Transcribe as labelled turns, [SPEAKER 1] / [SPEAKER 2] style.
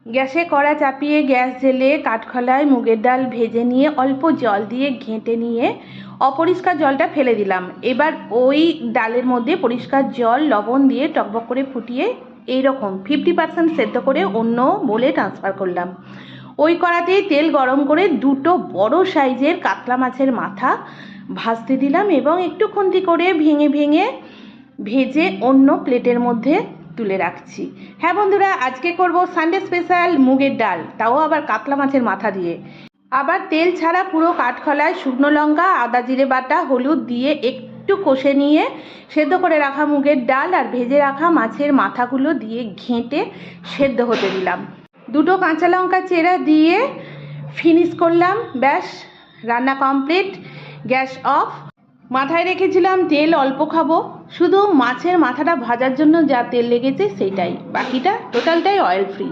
[SPEAKER 1] গ্যাসে কড়া চাপিয়ে গ্যাস জেলে কাঠখোলায় মুগের ডাল ভেজে নিয়ে অল্প জল দিয়ে ঘেঁটে নিয়ে অপরিষ্কার জলটা ফেলে দিলাম। এবার ওই ডালের মধ্যে পরিষ্কার জল লবণ দিয়ে টকবক করে ফুটিয়ে এইরকম 50% সেদ্ধ করে অন্য বোলে ট্রান্সফার করলাম। ওই কড়াতেই তেল গরম করে দুটো বড় সাইজের কাতলা মাছের মাথা ভাজতে দিলাম এবং একটু খুন্তি করে ভেঙে ভেঙে ভেজে অন্য প্লেটের মধ্যে তুলে রাখছি। হ্যাঁ বন্ধুরা, আজকে করব সানডে স্পেশাল মুগের ডাল, তাও আবার কাতলা মাছের মাথা দিয়ে। আবার তেল ছাড়া পুরো কাঠখোলায় শুকনো লঙ্কা, আদা জিরে বাটা, হলুদ দিয়ে একটু কষে নিয়ে সেদ্ধ করে রাখা মুগের ডাল আর ভেজে রাখা মাছের মাথাগুলো দিয়ে ঘেঁটে সেদ্ধ হতে দিলাম। দুটো কাঁচা লঙ্কা চেরা দিয়ে ফিনিশ করলাম। ব্যাস, রান্না কমপ্লিট। Gas off. মাথায় রেখেছিলাম তেল অল্প খাবো, শুধু মাছের মাথাটা ভাজার জন্য যা তেল লেগেছে সেইটাই, বাকিটা টোটালটাই অয়েল ফ্রি।